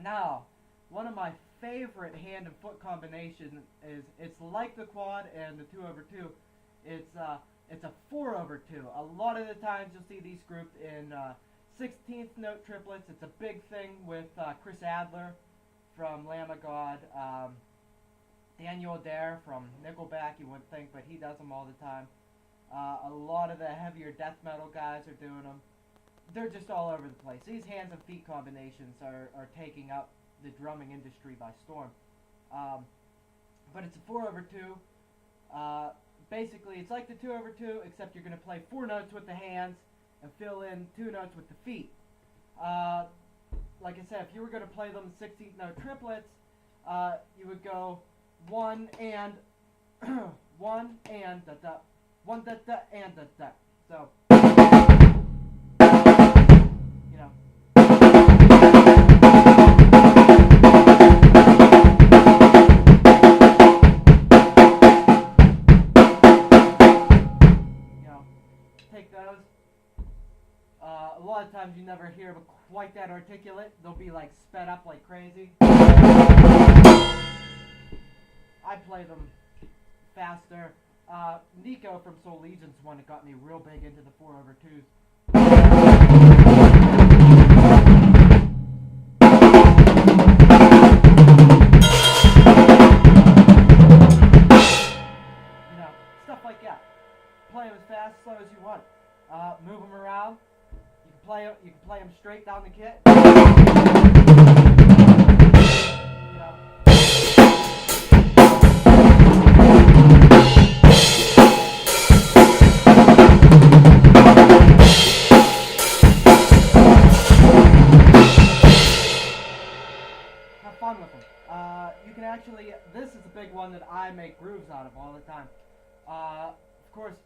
Now, one of my favorite hand and foot combination is it's like the quad and the 2/2. It's a 4/2. A lot of the times you'll see these grouped in 16th note triplets. It's a big thing with Chris Adler from Lamb of God, Daniel Adair from Nickelback. You wouldn't think, but he does them all the time. A lot of the heavier death metal guys are doing them. They're just all over the place. These hands and feet combinations are taking up the drumming industry by storm. But it's a 4/2. Basically, it's like the 2/2, except you're going to play 4 notes with the hands and fill in 2 notes with the feet. Like I said, if you were going to play them 16th note triplets, you would go 1 and 1 and da da, 1 da da and da da. So, you know. Take those. A lot of times you never hear them quite that articulate. They'll be like sped up like crazy. I play them faster. Nico from Soul Legion's one that got me real big into the 4/2s. You know, stuff like that. Play them as fast, slow as you want. Move them around. You can play them straight down the kit. You know. Have fun with them. You can actually. This is a big one that I make grooves out of all the time. Of course,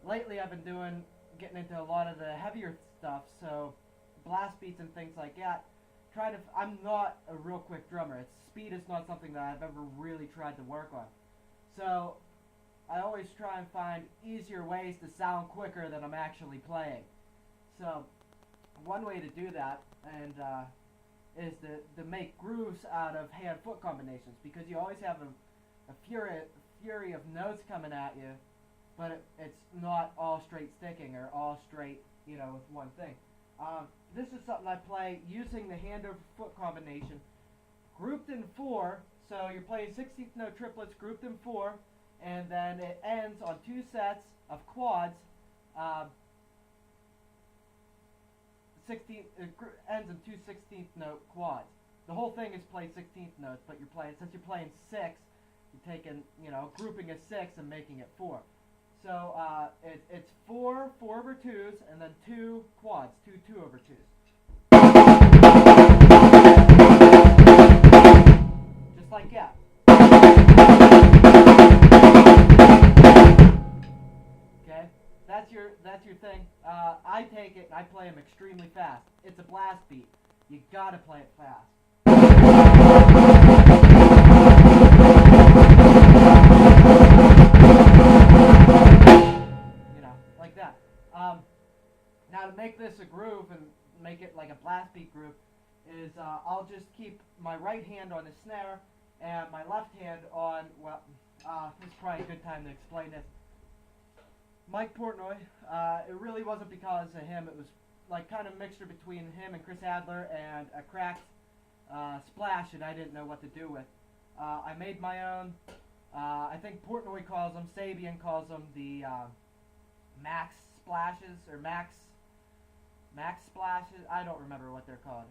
lately I've been getting into a lot of the heavier stuff, so blast beats and things like that. I'm not a real quick drummer. Speed is not something that I've ever really tried to work on. So I always try and find easier ways to sound quicker than I'm actually playing. So one way to do that is to make grooves out of hand-foot combinations, because you always have a fury of notes coming at you, but it's not all straight sticking or all straight, with one thing. This is something I play using the hand over foot combination, grouped in 4. So you're playing 16th note triplets grouped in 4, and then it ends on 2 sets of quads. It ends in 2 16th note quads. The whole thing is played 16th notes, but since you're playing 6, you're taking, grouping a 6 and making it 4. So it's 4 4/2s, and then 2 quads, 2 2/2s. Just like that. Okay, that's your thing. I take it and I play them extremely fast. It's a blast beat. You gotta play it fast. Like that. Now to make this a groove and make it like a blast beat groove is I'll just keep my right hand on the snare and my left hand on, this is probably a good time to explain this. Mike Portnoy, it really wasn't because of him, it was like kind of a mixture between him and Chris Adler and a cracked splash that I didn't know what to do with. I made my own. I think Portnoy calls them, Sabian calls them the Max splashes or Max splashes. I don't remember what they're called.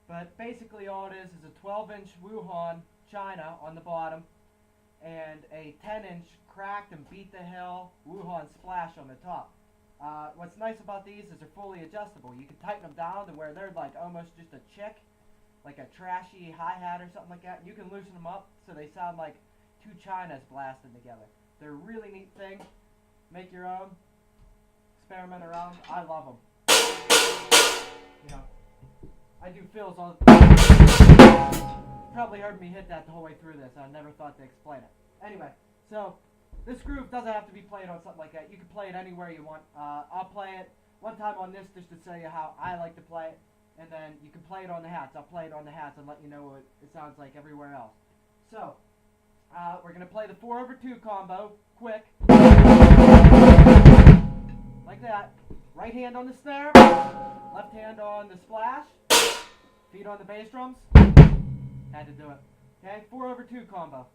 But basically all it is a 12-inch Wuhan China on the bottom and a 10-inch cracked and beat the hell Wuhan splash on the top. What's nice about these is they're fully adjustable. You can tighten them down to where they're like almost just a chick, like a trashy hi-hat or something like that. You can loosen them up so they sound like 2 Chinas blasting together. They're a really neat thing. Make your own. Experiment around. I love them. I do fills all the time. You probably heard me hit that the whole way through this. I never thought to explain it. Anyway, so this groove doesn't have to be played on something like that. You can play it anywhere you want. I'll play it one time on this just to show you how I like to play it. and then you can play it on the hats. I'll play it on the hats and let you know what it sounds like everywhere else. So, we're going to play the 4/2 combo, quick, like that. Right hand on the snare, left hand on the splash, feet on the bass drums. Had to do it. Okay, 4/2 combo.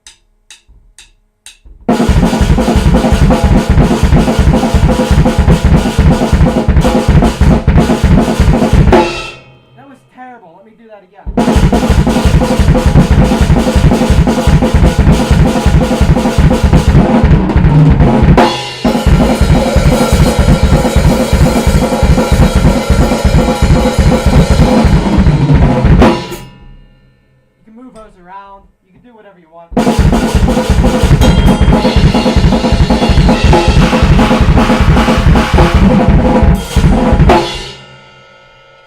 That was terrible. Let me do that again. You can move those around. You can do whatever you want.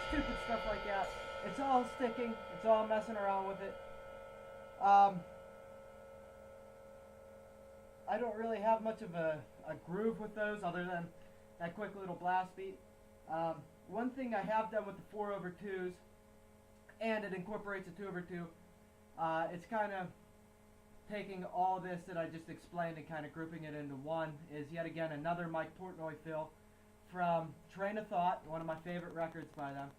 Stupid stuff like that. It's all sticking. It's all messing around with it. I don't really have much of a groove with those other than that quick little blast beat. One thing I have done with the 4/2s, and it incorporates a 2/2, it's kind of taking all this that I just explained and kind of grouping it into one, is yet again another Mike Portnoy fill from Train of Thought, one of my favorite records by them,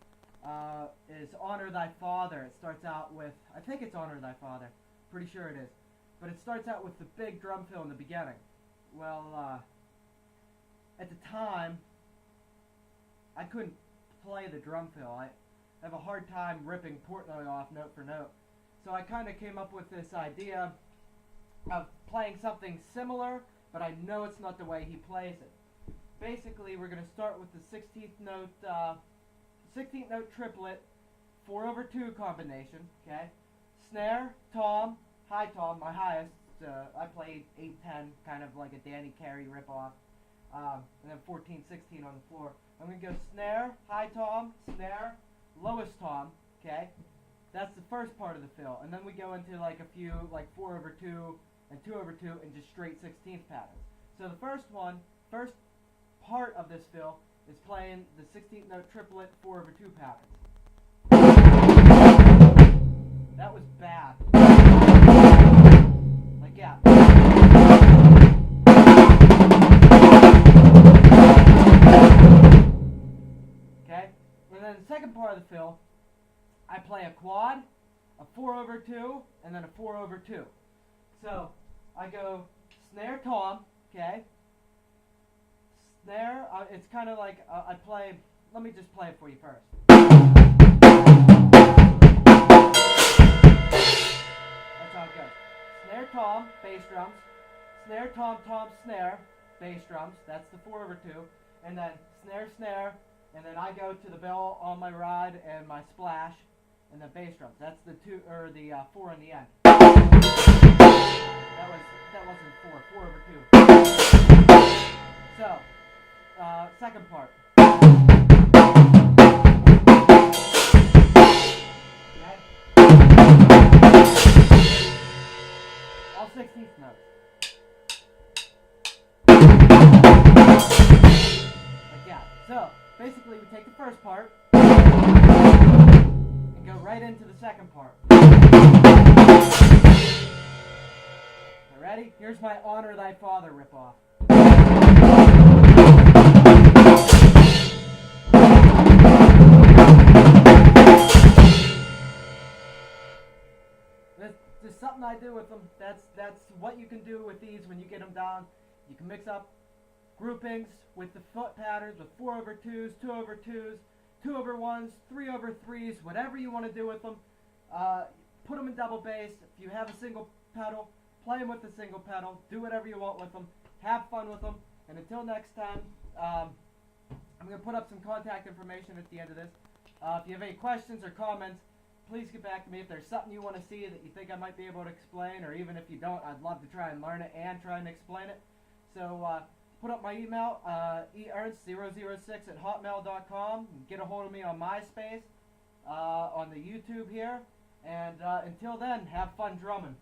is Honor Thy Father. It starts out with, I think it's Honor Thy Father, pretty sure it is, but it starts out with the big drum fill in the beginning. Well, at the time, I couldn't play the drum fill. I have a hard time ripping Portnoy off note for note. So I kind of came up with this idea of playing something similar, but I know it's not the way he plays it. Basically, we're going to start with the 16th note triplet 4/2 combination. Okay, snare, tom, high tom, my highest. I played 8/10, kind of like a Danny Carey ripoff, and then 14/16 on the floor. I'm going to go snare, high tom, snare, lowest tom. Okay, that's the first part of the fill, and then we go into like a few like 4/2 and 2/2 and just straight 16th patterns. So the first part of this fill is playing the 16th note triplet 4/2 patterns. That was bad. Like yeah. Okay, and then the second part of the fill, I play a quad, a 4/2, and then a 4/2. So I go snare tom, okay. Snare, it's kind of like I play. Let me just play it for you first. That's how it goes. Snare tom, bass drums. Snare tom, tom, snare, bass drums. That's the 4/2, and then snare, snare, and then I go to the bell on my rod and my splash, and then bass drums. That's the 4 in the end. That wasn't 4/2. So, second part. Okay. All 16th notes. Like that. So, basically we take the first part and go right into the second part. Ready? Here's my Honor Thy Father ripoff. This is something I do with them. That's what you can do with these when you get them down. You can mix up groupings with the foot patterns, with 4/2s, 2/2s, 2/1s, 3/3s, whatever you want to do with them. Put them in double bass. If you have a single pedal, play them with the single pedal. Do whatever you want with them. Have fun with them. And until next time, I'm going to put up some contact information at the end of this. If you have any questions or comments, please get back to me. If there's something you want to see that you think I might be able to explain, or even if you don't, I'd love to try and learn it and try and explain it. So put up my email, eernst006@hotmail.com. Get a hold of me on MySpace, on the YouTube here. And until then, have fun drumming.